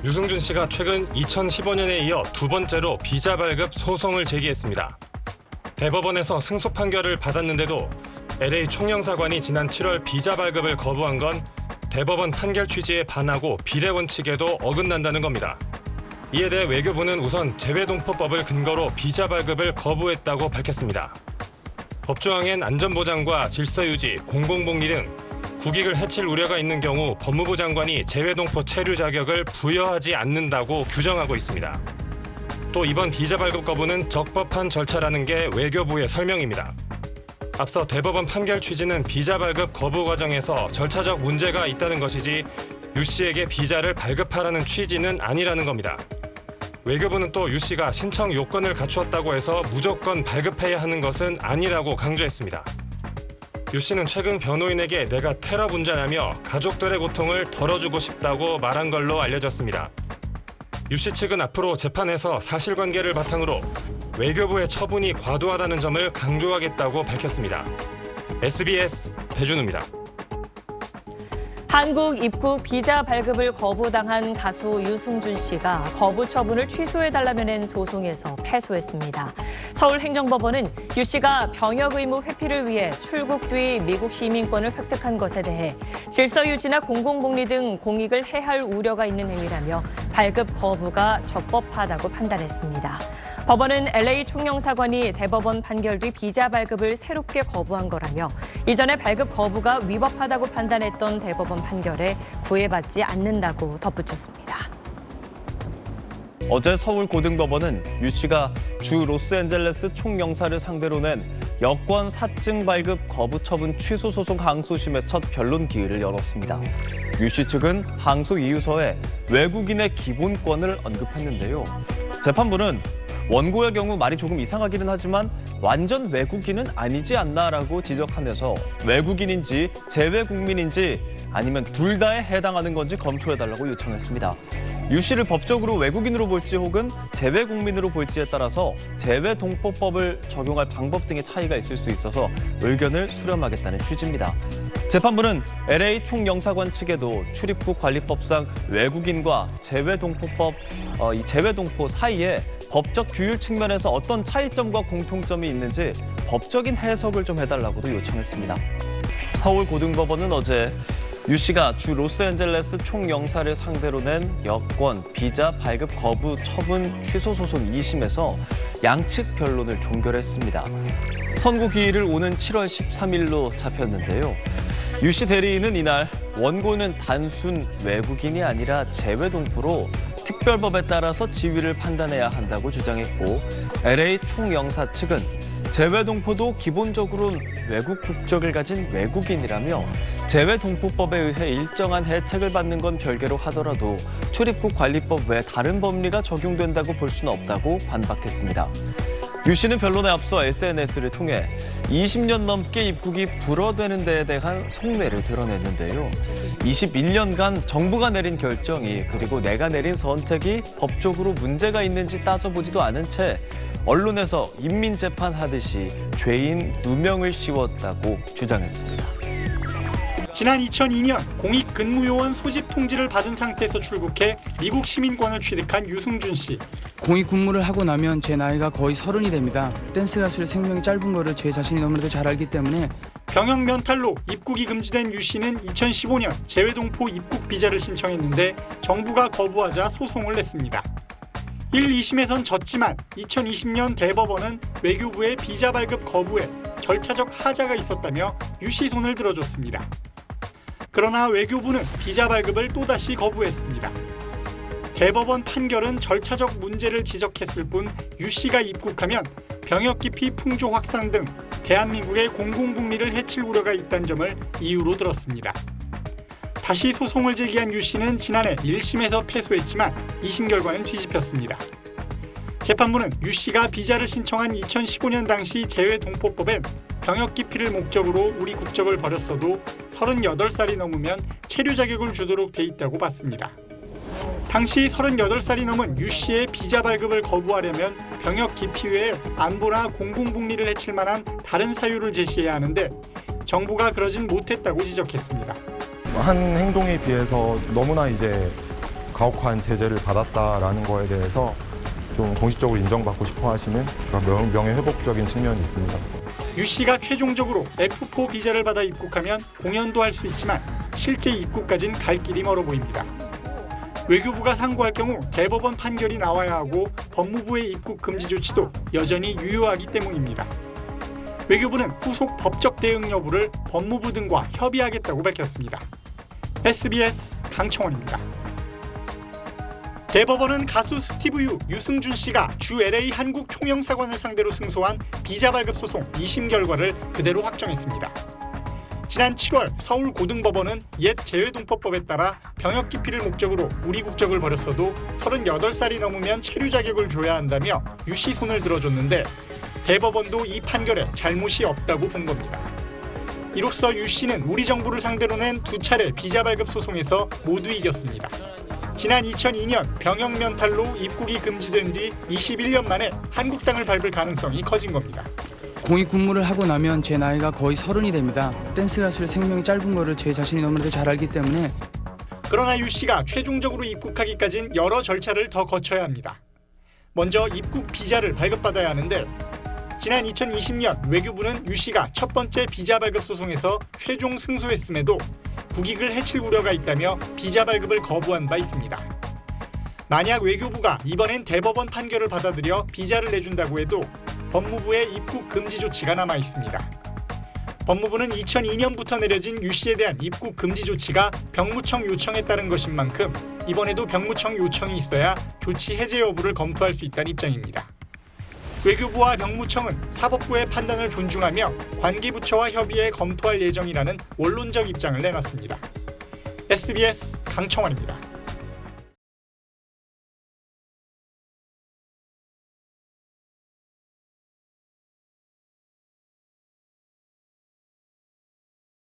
유승준 씨가 최근 2015년에 이어 두 번째로 비자 발급 소송을 제기했습니다. 대법원에서 승소 판결을 받았는데도 LA 총영사관이 지난 7월 비자 발급을 거부한 건 대법원 판결 취지에 반하고 비례 원칙에도 어긋난다는 겁니다. 이에 대해 외교부는 우선 재외동포법을 근거로 비자 발급을 거부했다고 밝혔습니다. 법조항엔 안전보장과 질서유지, 공공복리 등 국익을 해칠 우려가 있는 경우 법무부 장관이 재외동포 체류 자격을 부여하지 않는다고 규정하고 있습니다. 또 이번 비자 발급 거부는 적법한 절차라는 게 외교부의 설명입니다. 앞서 대법원 판결 취지는 비자 발급 거부 과정에서 절차적 문제가 있다는 것이지 유 씨에게 비자를 발급하라는 취지는 아니라는 겁니다. 외교부는 또 유 씨가 신청 요건을 갖추었다고 해서 무조건 발급해야 하는 것은 아니라고 강조했습니다. 유 씨는 최근 변호인에게 내가 테러 분자냐며 가족들의 고통을 덜어주고 싶다고 말한 걸로 알려졌습니다. 유 씨 측은 앞으로 재판에서 사실관계를 바탕으로 외교부의 처분이 과도하다는 점을 강조하겠다고 밝혔습니다. SBS 배준우입니다. 한국 입국 비자 발급을 거부당한 가수 유승준 씨가 거부 처분을 취소해달라며 낸 소송에서 패소했습니다. 서울행정법원은 유 씨가 병역 의무 회피를 위해 출국 뒤 미국 시민권을 획득한 것에 대해 질서 유지나 공공복리 등 공익을 해할 우려가 있는 행위라며 발급 거부가 적법하다고 판단했습니다. 법원은 LA 총영사관이 대법원 판결 뒤 비자 발급을 새롭게 거부한 거라며 이전에 발급 거부가 위법하다고 판단했던 대법원 판결에 구애받지 않는다고 덧붙였습니다. 어제 서울고등법원은 유 씨가 주 로스앤젤레스 총영사를 상대로 낸 여권 사증 발급 거부 처분 취소 소송 항소심의 첫 변론 기일을 열었습니다. 유 씨 측은 항소 이유서에 외국인의 기본권을 언급했는데요. 재판부는 원고의 경우 말이 조금 이상하기는 하지만 완전 외국인은 아니지 않나라고 지적하면서 외국인인지 재외국민인지 아니면 둘 다에 해당하는 건지 검토해달라고 요청했습니다. 유 씨를 법적으로 외국인으로 볼지 혹은 재외국민으로 볼지에 따라서 재외동포법을 적용할 방법 등의 차이가 있을 수 있어서 의견을 수렴하겠다는 취지입니다. 재판부는 LA 총영사관 측에도 출입국 관리법상 외국인과 재외동포법, 이 재외동포 사이에 법적 규율 측면에서 어떤 차이점과 공통점이 있는지 법적인 해석을 좀 해달라고도 요청했습니다. 서울고등법원은 어제 유 씨가 주 로스앤젤레스 총영사를 상대로 낸 여권, 비자 발급 거부 처분 취소 소송 2심에서 양측 변론을 종결했습니다. 선고 기일을 오는 7월 13일로 잡혔는데요. 유 씨 대리인은 이날 원고는 단순 외국인이 아니라 재외동포로 특별법에 따라서 지위를 판단해야 한다고 주장했고 LA 총영사 측은 재외동포도 기본적으로는 외국 국적을 가진 외국인이라며 재외동포법에 의해 일정한 혜택을 받는 건 별개로 하더라도 출입국 관리법 외 다른 법리가 적용된다고 볼 수는 없다고 반박했습니다. 유 씨는 변론에 앞서 SNS를 통해 20년 넘게 입국이 불어되는 데에 대한 속내를 드러냈는데요. 21년간 정부가 내린 결정이 그리고 내가 내린 선택이 법적으로 문제가 있는지 따져보지도 않은 채 언론에서 인민재판하듯이 죄인 누명을 씌웠다고 주장했습니다. 지난 2002년 공익근무요원 소집 통지를 받은 상태에서 출국해 미국 시민권을 취득한 유승준 씨. 공익 근무를 하고 나면 제 나이가 거의 30이 됩니다. 댄스 가수의 생명이 짧은 거를 제 자신이 너무나도 잘 알기 때문에 병역 면탈로 입국이 금지된 유 씨는 2015년 재외동포 입국 비자를 신청했는데 정부가 거부하자 소송을 냈습니다. 1, 2심에선 졌지만 2020년 대법원은 외교부의 비자 발급 거부에 절차적 하자가 있었다며 유 씨 손을 들어줬습니다. 그러나 외교부는 비자 발급을 또다시 거부했습니다. 대법원 판결은 절차적 문제를 지적했을 뿐 유 씨가 입국하면 병역 기피 풍조 확산 등 대한민국의 공공복리를 해칠 우려가 있다는 점을 이유로 들었습니다. 다시 소송을 제기한 유 씨는 지난해 1심에서 패소했지만 2심 결과는 뒤집혔습니다. 재판부는 유 씨가 비자를 신청한 2015년 당시 재외동포법엔 병역 기피를 목적으로 우리 국적을 버렸어도 38살이 넘으면 체류 자격을 주도록 돼 있다고 봤습니다. 당시 38살이 넘은 유 씨의 비자 발급을 거부하려면 병역 기피 외에 안보나 공공복리를 해칠 만한 다른 사유를 제시해야 하는데 정부가 그러진 못했다고 지적했습니다. 한 행동에 비해서 너무나 이제 가혹한 제재를 받았다라는 거에 대해서 좀 공식적으로 인정받고 싶어 하시는 그런 명예회복적인 측면이 있습니다. 유 씨가 최종적으로 F4 비자를 받아 입국하면 공연도 할 수 있지만 실제 입국까지는 갈 길이 멀어 보입니다. 외교부가 상고할 경우 대법원 판결이 나와야 하고 법무부의 입국 금지 조치도 여전히 유효하기 때문입니다. 외교부는 후속 법적 대응 여부를 법무부 등과 협의하겠다고 밝혔습니다. SBS 강청원입니다. 대법원은 가수 스티브 유승준 씨가 주 LA 한국 총영사관을 상대로 승소한 비자 발급 소송 2심 결과를 그대로 확정했습니다. 지난 7월 서울고등법원은 옛 재외동포법에 따라 병역 기피를 목적으로 우리 국적을 버렸어도 38살이 넘으면 체류 자격을 줘야 한다며 유 씨 손을 들어줬는데 대법원도 이 판결에 잘못이 없다고 본 겁니다. 이로써 유 씨는 우리 정부를 상대로 낸 2차례 비자 발급 소송에서 모두 이겼습니다. 지난 2002년 병역 면탈로 입국이 금지된 뒤 21년 만에 한국 땅을 밟을 가능성이 커진 겁니다. 공익 근무를 하고 나면 제 나이가 거의 30이 됩니다. 댄스 가수의 생명이 짧은 거를 제 자신이 너무나도 잘 알기 때문에 그러나 유 씨가 최종적으로 입국하기까진 여러 절차를 더 거쳐야 합니다. 먼저 입국 비자를 발급받아야 하는데 지난 2020년 외교부는 유 씨가 첫 번째 비자 발급 소송에서 최종 승소했음에도 국익을 해칠 우려가 있다며 비자 발급을 거부한 바 있습니다. 만약 외교부가 이번엔 대법원 판결을 받아들여 비자를 내준다고 해도 법무부의 입국 금지 조치가 남아 있습니다. 법무부는 2002년부터 내려진 유 씨에 대한 입국 금지 조치가 병무청 요청에 따른 것인 만큼 이번에도 병무청 요청이 있어야 조치 해제 여부를 검토할 수 있다는 입장입니다. 외교부와 병무청은 사법부의 판단을 존중하며 관계부처와 협의해 검토할 예정이라는 원론적 입장을 내놨습니다. SBS 강청원입니다.